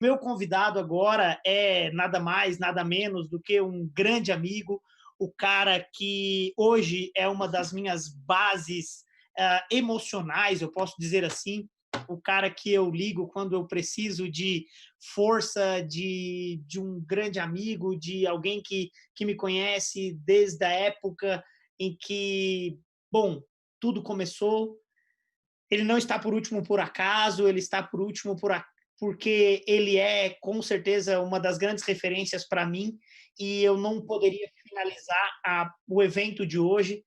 Meu convidado agora é nada mais, nada menos do que um grande amigo, o cara que hoje é uma das minhas bases emocionais, eu posso dizer assim, o cara que eu ligo quando eu preciso de força, de um grande amigo, de alguém que me conhece desde a época em que, bom, tudo começou. Ele não está por último por acaso, ele está por último porque ele é, com certeza, uma das grandes referências para mim, e eu não poderia finalizar o evento de hoje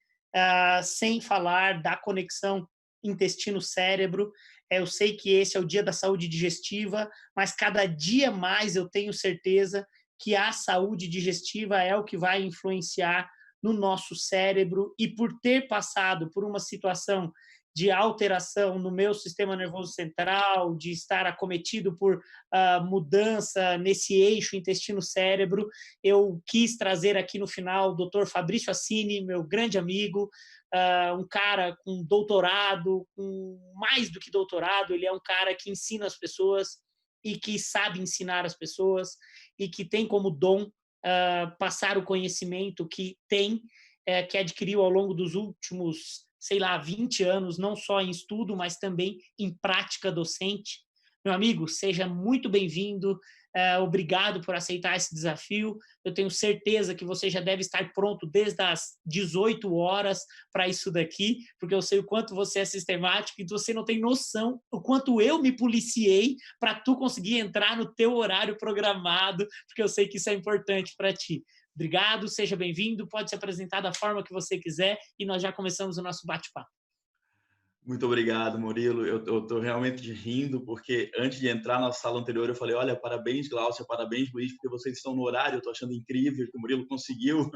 sem falar da conexão intestino-cérebro. Eu sei que esse é o dia da saúde digestiva, mas cada dia mais eu tenho certeza que a saúde digestiva é o que vai influenciar no nosso cérebro, e por ter passado por uma situação de alteração no meu sistema nervoso central, de estar acometido por mudança nesse eixo intestino-cérebro, eu quis trazer aqui no final o Dr. Fabrício Assini, meu grande amigo, um cara com doutorado, com mais do que doutorado, ele é um cara que ensina as pessoas e que sabe ensinar as pessoas e que tem como dom passar o conhecimento que tem, que adquiriu ao longo dos últimos, sei lá, 20 anos, não só em estudo, mas também em prática docente. Meu amigo, seja muito bem-vindo, obrigado por aceitar esse desafio. Eu tenho certeza que você já deve estar pronto desde as 18 horas para isso daqui, porque eu sei o quanto você é sistemático e você não tem noção o quanto eu me policiei para tu conseguir entrar no teu horário programado, porque eu sei que isso é importante para ti. Obrigado, seja bem-vindo, pode se apresentar da forma que você quiser e nós já começamos o nosso bate-papo. Muito obrigado, Murilo. Eu tô realmente rindo, porque antes de entrar na sala anterior, eu falei: olha, parabéns, Glaucia, parabéns, Luiz, porque vocês estão no horário. Eu tô achando incrível que o Murilo conseguiu.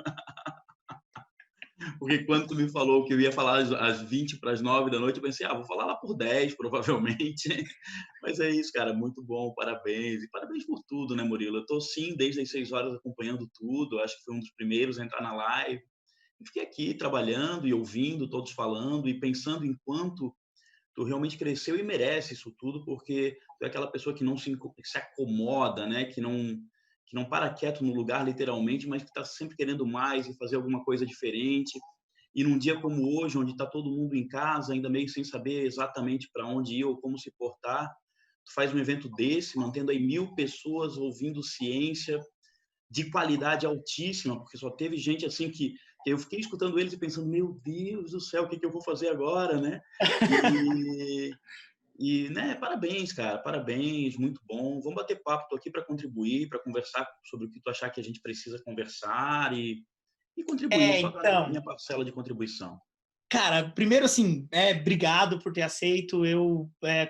Porque quando tu me falou que eu ia falar às 20 para as 9 da noite, eu pensei, vou falar lá por 10, provavelmente. Mas é isso, cara, muito bom, parabéns. E parabéns por tudo, né, Murilo? Eu tô, sim, desde as 6 horas acompanhando tudo. Acho que foi um dos primeiros a entrar na live. E fiquei aqui trabalhando e ouvindo todos falando e pensando em quanto tu realmente cresceu e merece isso tudo, porque tu é aquela pessoa que não se acomoda, né? Que não para quieto no lugar, literalmente, mas que está sempre querendo mais e fazer alguma coisa diferente. E num dia como hoje, onde está todo mundo em casa, ainda meio sem saber exatamente para onde ir ou como se portar, tu faz um evento desse, mantendo aí 1.000 pessoas ouvindo ciência, de qualidade altíssima, porque só teve gente assim que eu fiquei escutando eles e pensando, meu Deus do céu, o que eu vou fazer agora, né? E, né, parabéns, cara, parabéns, muito bom. Vamos bater papo, tô aqui para contribuir, para conversar sobre o que tu achar que a gente precisa conversar e contribuir, só dar a Então, minha parcela de contribuição. cara, primeiro assim, obrigado por ter aceito.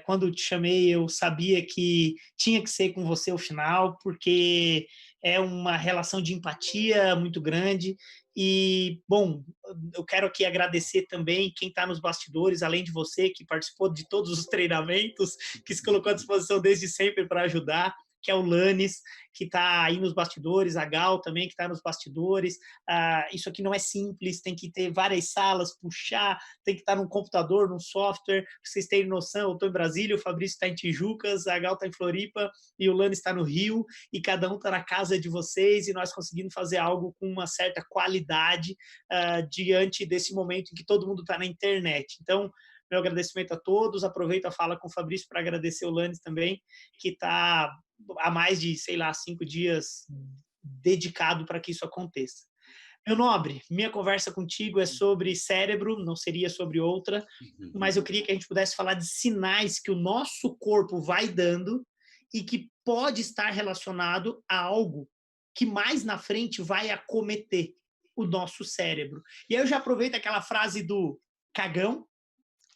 Quando te chamei, eu sabia que tinha que ser com você o final, porque é uma relação de empatia muito grande. E, bom, eu quero aqui agradecer também quem está nos bastidores, além de você, que participou de todos os treinamentos, que se colocou à disposição desde sempre para ajudar, que é o Lanes, que está aí nos bastidores, a Gal também, que está nos bastidores. Isso aqui não é simples, tem que ter várias salas, puxar, tem que estar num computador, num software, pra vocês terem noção. Eu estou em Brasília, o Fabrício está em Tijucas, a Gal está em Floripa e o Lani está no Rio, e cada um está na casa de vocês, e nós conseguimos fazer algo com uma certa qualidade diante desse momento em que todo mundo está na internet. Então, meu agradecimento a todos. Aproveito a fala com o Fabrício para agradecer o Lanes também, que está há mais de, sei lá, 5 dias dedicado para que isso aconteça. Meu nobre, minha conversa contigo é sobre cérebro, não seria sobre outra, mas eu queria que a gente pudesse falar de sinais que o nosso corpo vai dando e que pode estar relacionado a algo que mais na frente vai acometer o nosso cérebro. E aí eu já aproveito aquela frase do cagão,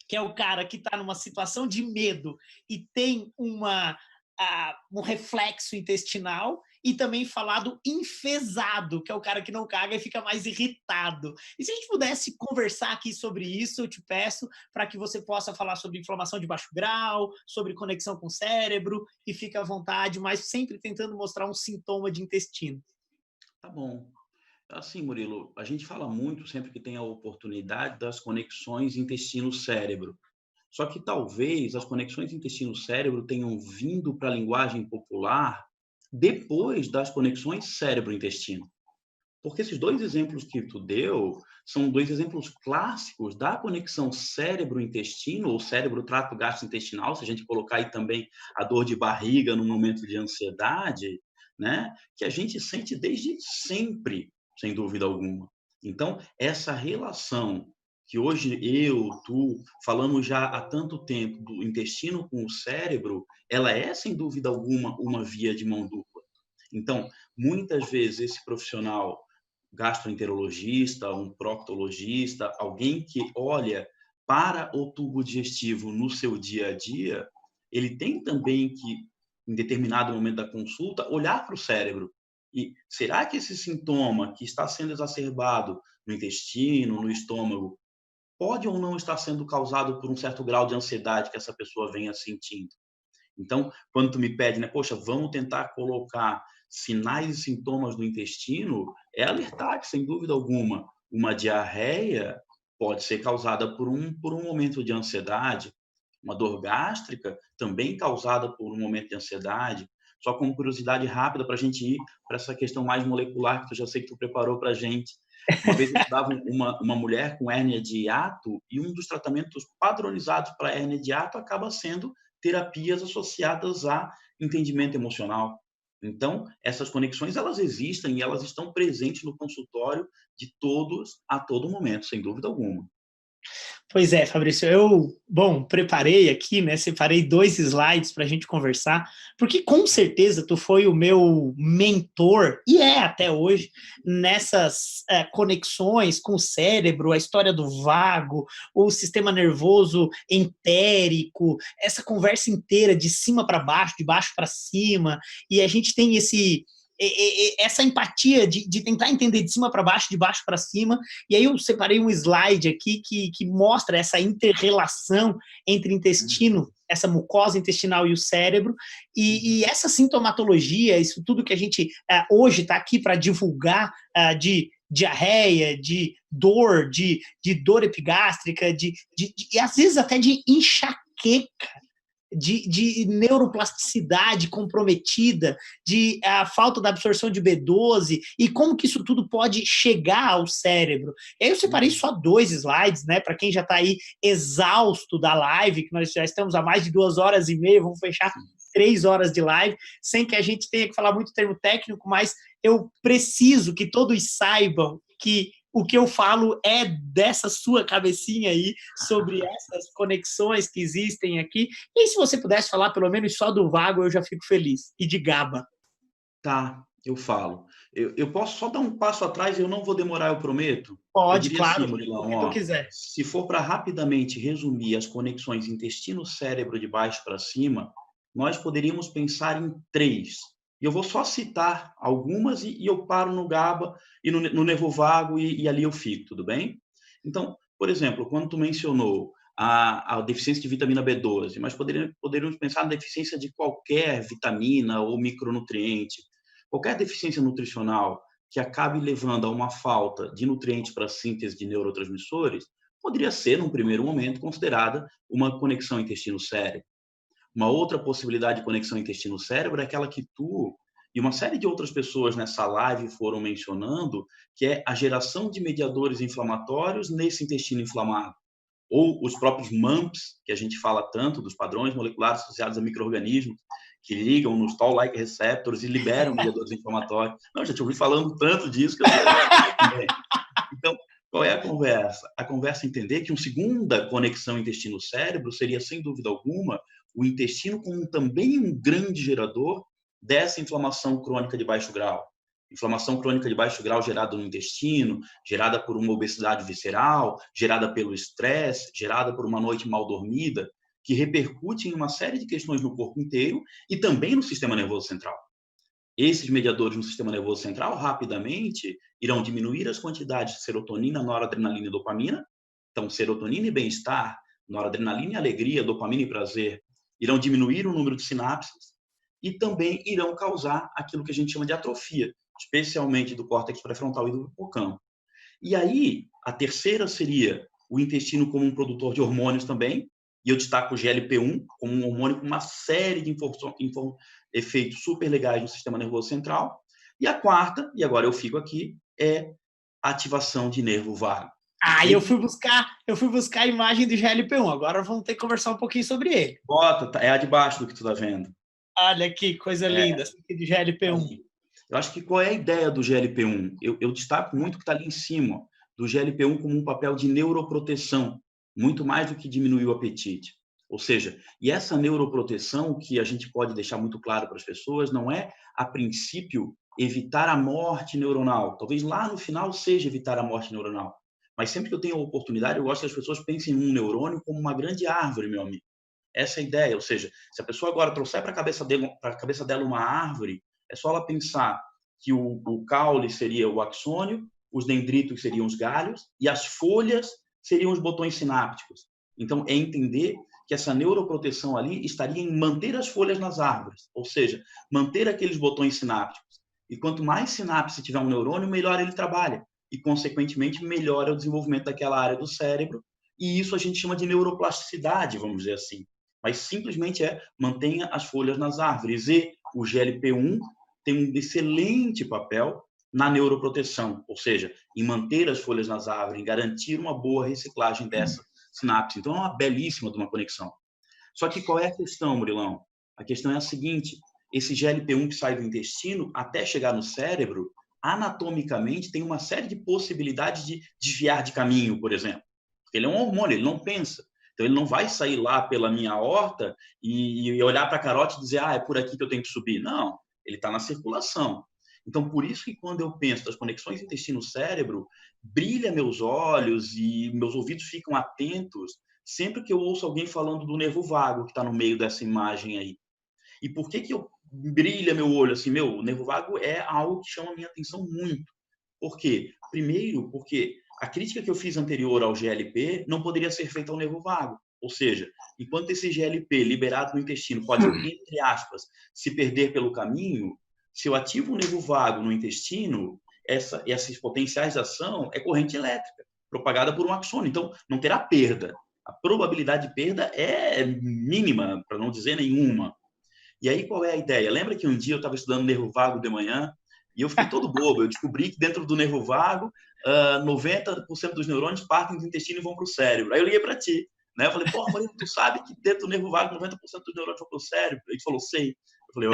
que é o cara que está numa situação de medo e tem um reflexo intestinal, e também falar do enfesado, que é o cara que não caga e fica mais irritado. E se a gente pudesse conversar aqui sobre isso, eu te peço para que você possa falar sobre inflamação de baixo grau, sobre conexão com o cérebro, e fique à vontade, mas sempre tentando mostrar um sintoma de intestino. Tá bom. Assim, Murilo, a gente fala muito sempre que tem a oportunidade das conexões intestino-cérebro. Só que talvez as conexões intestino-cérebro tenham vindo para a linguagem popular depois das conexões cérebro-intestino. Porque esses dois exemplos que tu deu são dois exemplos clássicos da conexão cérebro-intestino ou cérebro-trato gastrointestinal, se a gente colocar aí também a dor de barriga no momento de ansiedade, né? Que a gente sente desde sempre, sem dúvida alguma. Então, essa relação que hoje eu, tu, falamos já há tanto tempo do intestino com o cérebro, ela é, sem dúvida alguma, uma via de mão dupla. Então, muitas vezes esse profissional gastroenterologista, um proctologista, alguém que olha para o tubo digestivo no seu dia a dia, ele tem também que, em determinado momento da consulta, olhar para o cérebro. E será que esse sintoma que está sendo exacerbado no intestino, no estômago, pode ou não estar sendo causado por um certo grau de ansiedade que essa pessoa venha sentindo? Então, quando tu me pede, né, poxa, vamos tentar colocar sinais e sintomas do intestino, é alertar que, sem dúvida alguma, uma diarreia pode ser causada por um momento de ansiedade, uma dor gástrica também causada por um momento de ansiedade. Só como curiosidade rápida para a gente ir para essa questão mais molecular que eu já sei que tu preparou para a gente. Uma vez eu estudava uma mulher com hérnia de hiato e um dos tratamentos padronizados para hérnia de hiato acaba sendo terapias associadas a entendimento emocional. Então, essas conexões, elas existem e elas estão presentes no consultório de todos a todo momento, sem dúvida alguma. Pois é, Fabrício, bom, preparei aqui, né, separei 2 slides para a gente conversar, porque com certeza tu foi o meu mentor, e é até hoje, nessas conexões com o cérebro, a história do vago, o sistema nervoso entérico, essa conversa inteira de cima para baixo, de baixo para cima, e a gente tem essa empatia de tentar entender de cima para baixo, de baixo para cima, e aí eu separei um slide aqui que mostra essa inter-relação entre intestino, essa mucosa intestinal e o cérebro, e essa sintomatologia, isso tudo que a gente hoje está aqui para divulgar de diarreia, de dor epigástrica, e às vezes até de enxaqueca, de neuroplasticidade comprometida, de a falta da absorção de B12 e como que isso tudo pode chegar ao cérebro. E aí eu separei só 2 slides, né, para quem já está aí exausto da live, que nós já estamos há mais de 2 horas e meia, vamos fechar 3 horas de live, sem que a gente tenha que falar muito termo técnico, mas eu preciso que todos saibam que o que eu falo é dessa sua cabecinha aí, sobre essas conexões que existem aqui. E se você pudesse falar pelo menos só do vago, eu já fico feliz. E de GABA. Tá, eu falo. Eu posso só dar um passo atrás e eu não vou demorar, eu prometo? Eu Pode, diria assim, claro, Murilão, o que tu ó, quiser. se for para rapidamente resumir as conexões intestino-cérebro de baixo para cima, nós poderíamos pensar em 3. E eu vou só citar algumas e eu paro no GABA e no nervo vago e ali eu fico, tudo bem? Então, por exemplo, quando tu mencionou a deficiência de vitamina B12, mas poderíamos pensar na deficiência de qualquer vitamina ou micronutriente. Qualquer deficiência nutricional que acabe levando a uma falta de nutrientes para a síntese de neurotransmissores, poderia ser, num primeiro momento, considerada uma conexão intestino-cérebro. Uma outra possibilidade de conexão intestino-cérebro é aquela que tu e uma série de outras pessoas nessa live foram mencionando, que é a geração de mediadores inflamatórios nesse intestino inflamado. Ou os próprios MAMPs, que a gente fala tanto, dos padrões moleculares associados a micro-organismos, que ligam nos Toll-like receptors e liberam mediadores inflamatórios. Não, já te ouvi falando tanto disso que eu sei também. Então, qual é a conversa? A conversa é entender que uma segunda conexão intestino-cérebro seria, sem dúvida alguma, o intestino como também um grande gerador dessa inflamação crônica de baixo grau. Inflamação crônica de baixo grau gerada no intestino, gerada por uma obesidade visceral, gerada pelo estresse, gerada por uma noite mal dormida, que repercute em uma série de questões no corpo inteiro e também no sistema nervoso central. Esses mediadores no sistema nervoso central, rapidamente, irão diminuir as quantidades de serotonina, noradrenalina e dopamina. Então, serotonina e bem-estar, noradrenalina e alegria, dopamina e prazer, irão diminuir o número de sinapses e também irão causar aquilo que a gente chama de atrofia, especialmente do córtex pré-frontal e do hipocampo. E aí, a terceira seria o intestino como um produtor de hormônios também, E eu destaco o GLP-1 como um hormônio com uma série de efeitos super legais no sistema nervoso central. E a quarta, e agora eu fico aqui, é ativação de nervo vago. Ah, eu fui buscar a imagem do GLP-1. Agora vamos ter que conversar um pouquinho sobre ele. Bota, é a de baixo do que tu tá vendo. Olha que coisa linda, essa aqui do GLP-1. Eu acho que qual é a ideia do GLP-1? Eu destaco muito que está ali em cima, do GLP-1 como um papel de neuroproteção, muito mais do que diminuir o apetite. Ou seja, e essa neuroproteção que a gente pode deixar muito claro para as pessoas não é, a princípio, evitar a morte neuronal. Talvez lá no final seja evitar a morte neuronal. Mas sempre que eu tenho a oportunidade, eu gosto que as pessoas pensem em um neurônio como uma grande árvore, meu amigo. Essa é a ideia. Ou seja, se a pessoa agora trouxer para a cabeça dela uma árvore, é só ela pensar que o caule seria o axônio, os dendritos seriam os galhos e as folhas seriam os botões sinápticos. Então, é entender que essa neuroproteção ali estaria em manter as folhas nas árvores, ou seja, manter aqueles botões sinápticos. E quanto mais sinapse tiver um neurônio, melhor ele trabalha. E, consequentemente, melhora o desenvolvimento daquela área do cérebro. E isso a gente chama de neuroplasticidade, vamos dizer assim. Mas simplesmente mantenha as folhas nas árvores. E o GLP-1 tem um excelente papel na neuroproteção, ou seja, em manter as folhas nas árvores, em garantir uma boa reciclagem dessa sinapse. Então, é uma belíssima de uma conexão. Só que qual é a questão, Murilão? A questão é a seguinte, esse GLP-1 que sai do intestino, até chegar no cérebro, anatomicamente tem uma série de possibilidades de desviar de caminho, por exemplo. Porque ele é um hormônio, ele não pensa. Então, ele não vai sair lá pela minha aorta e olhar para a carótida e dizer, é por aqui que eu tenho que subir. Não, ele está na circulação. Então, por isso que quando eu penso das conexões intestino-cérebro, brilha meus olhos e meus ouvidos ficam atentos sempre que eu ouço alguém falando do nervo vago que está no meio dessa imagem aí. E por que eu brilha meu olho assim? O nervo vago é algo que chama a minha atenção muito. Por quê? Primeiro, porque a crítica que eu fiz anterior ao GLP não poderia ser feita ao nervo vago. Ou seja, enquanto esse GLP liberado no intestino pode, entre aspas, se perder pelo caminho, se eu ativo o nervo vago no intestino, esses potenciais de ação é corrente elétrica, propagada por um axônio. Então, não terá perda. A probabilidade de perda é mínima, para não dizer nenhuma. E aí, qual é a ideia? Lembra que um dia eu estava estudando nervo vago de manhã e eu fiquei todo bobo. Eu descobri que dentro do nervo vago, 90% dos neurônios partem do intestino e vão para o cérebro. Aí eu liguei para ti. Né? Eu falei, porra, Maria, tu sabe que dentro do nervo vago 90% dos neurônios vão para o cérebro? Ele falou, sei. Eu falei,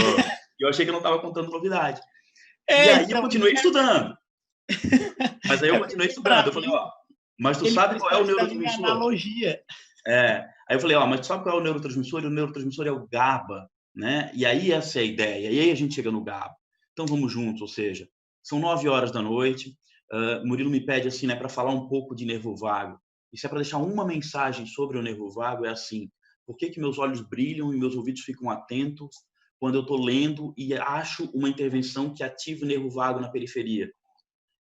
eu achei que eu não estava contando novidade. E aí eu continuei estudando. Mas aí eu continuei estudando. Eu falei, mas tu sabe qual é o neurotransmissor? Analogia. Aí eu falei, mas tu sabe qual é o neurotransmissor? E o neurotransmissor é o GABA, né? E aí essa é a ideia. E aí a gente chega no GABA. Então vamos juntos, ou seja, são 9 horas da noite. Murilo me pede assim, né, para falar um pouco de nervo vago. E se é para deixar uma mensagem sobre o nervo vago, é assim: por que meus olhos brilham e meus ouvidos ficam atentos quando eu estou lendo e acho uma intervenção que ative o nervo vago na periferia?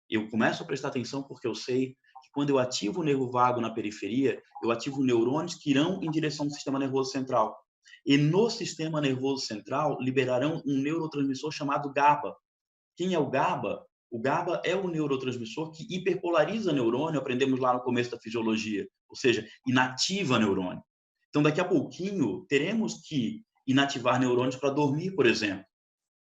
Eu começo a prestar atenção porque eu sei que quando eu ativo o nervo vago na periferia, eu ativo neurônios que irão em direção ao sistema nervoso central. E no sistema nervoso central liberarão um neurotransmissor chamado GABA. Quem é o GABA? O GABA é o neurotransmissor que hiperpolariza neurônio, aprendemos lá no começo da fisiologia, ou seja, inativa neurônio. Então, daqui a pouquinho, teremos que inativar neurônios para dormir, por exemplo.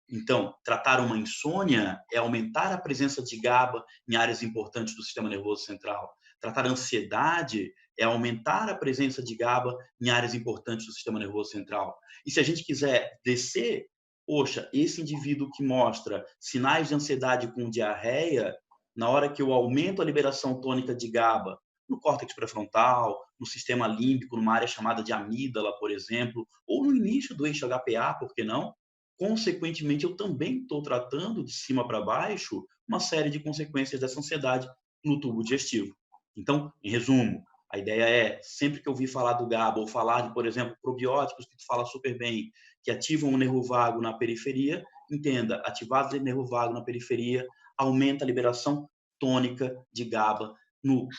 Então, tratar uma insônia é aumentar a presença de GABA em áreas importantes do sistema nervoso central. Tratar a ansiedade é aumentar a presença de GABA em áreas importantes do sistema nervoso central. E se a gente quiser descer, poxa, esse indivíduo que mostra sinais de ansiedade com diarreia, na hora que eu aumento a liberação tônica de GABA no córtex pré-frontal, no sistema límbico, numa área chamada de amígdala, por exemplo, ou no início do eixo HPA, por que não? Consequentemente, eu também estou tratando de cima para baixo uma série de consequências dessa ansiedade no tubo digestivo. Então, em resumo, a ideia é, sempre que eu ouvir falar do GABA ou falar de, por exemplo, probióticos, que tu fala super bem, que ativam o nervo vago na periferia, entenda, ativar o nervo vago na periferia aumenta a liberação tônica de GABA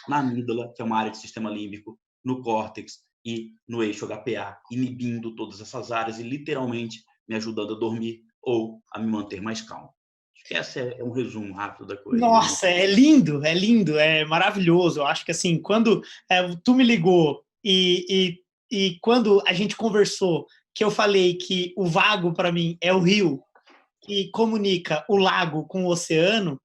na amígdala, que é uma área do sistema límbico, no córtex e no eixo HPA, inibindo todas essas áreas e literalmente me ajudando a dormir ou a me manter mais calmo. Acho que esse é um resumo rápido da coisa. Nossa, é lindo, é maravilhoso. Eu acho que assim, quando tu me ligou e E quando a gente conversou, que eu falei que o vago, para mim, é o rio que comunica o lago com o oceano,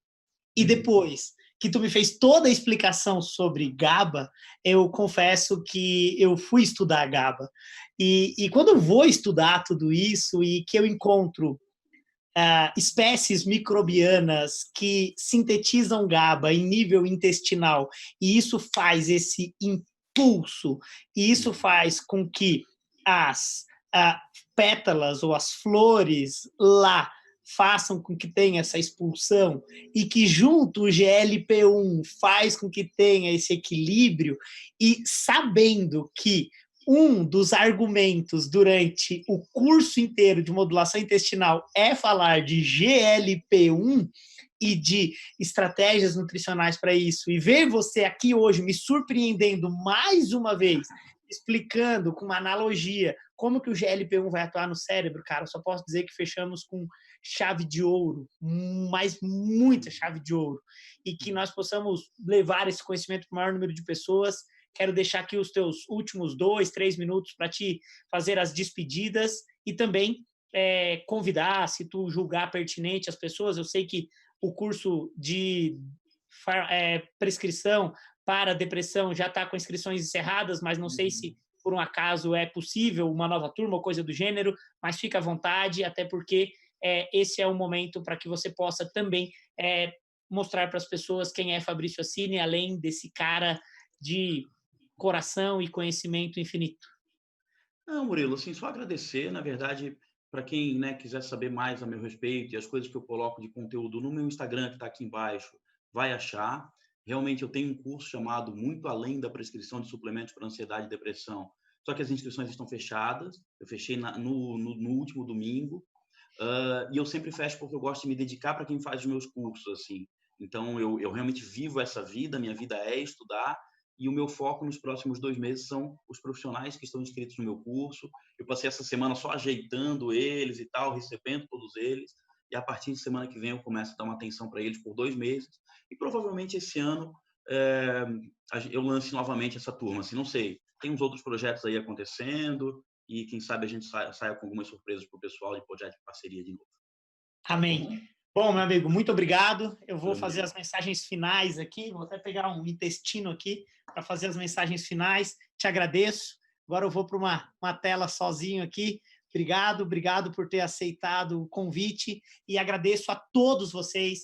e depois que tu me fez toda a explicação sobre GABA, eu confesso que eu fui estudar GABA. E quando eu vou estudar tudo isso e que eu encontro espécies microbianas que sintetizam GABA em nível intestinal, e isso faz esse impulso, e isso faz com que as pétalas ou as flores lá façam com que tenha essa expulsão, e que junto o GLP-1 faz com que tenha esse equilíbrio, e sabendo que um dos argumentos durante o curso inteiro de modulação intestinal é falar de GLP-1 e de estratégias nutricionais para isso, e ver você aqui hoje me surpreendendo mais uma vez, explicando com uma analogia como que o GLP-1 vai atuar no cérebro, cara, eu só posso dizer que fechamos com chave de ouro, mas muita chave de ouro, e que nós possamos levar esse conhecimento para o maior número de pessoas. Quero deixar aqui os teus últimos 2, 3 minutos para te fazer as despedidas e também convidar, se tu julgar pertinente as pessoas. Eu sei que o curso de prescrição para depressão já está com inscrições encerradas, mas não sei se por um acaso é possível uma nova turma ou coisa do gênero, mas fica à vontade, até porque esse é o momento para que você possa também mostrar para as pessoas quem é Fabrício Assini, além desse cara de coração e conhecimento infinito. Não, Murilo, assim, só agradecer, na verdade, para quem, né, quiser saber mais a meu respeito e as coisas que eu coloco de conteúdo no meu Instagram, que está aqui embaixo, vai achar. Realmente, eu tenho um curso chamado Muito Além da Prescrição de Suplementos para Ansiedade e Depressão, só que as inscrições estão fechadas. Eu fechei no último domingo, e eu sempre fecho porque eu gosto de me dedicar para quem faz os meus cursos, assim. Então, eu realmente vivo essa vida, minha vida é estudar, e o meu foco nos próximos 2 meses são os profissionais que estão inscritos no meu curso. Eu passei essa semana só ajeitando eles e tal, recebendo todos eles, e a partir de semana que vem eu começo a dar uma atenção para eles por 2 meses, e provavelmente esse ano eu lance novamente essa turma, assim, não sei. Tem uns outros projetos aí acontecendo, e quem sabe a gente saia com algumas surpresas para o pessoal de projeto de parceria de novo. Amém. Bom, meu amigo, muito obrigado. Eu vou fazer as mensagens finais aqui, vou até pegar um intestino aqui para fazer as mensagens finais. Te agradeço. Agora eu vou para uma tela sozinho aqui. Obrigado por ter aceitado o convite e agradeço a todos vocês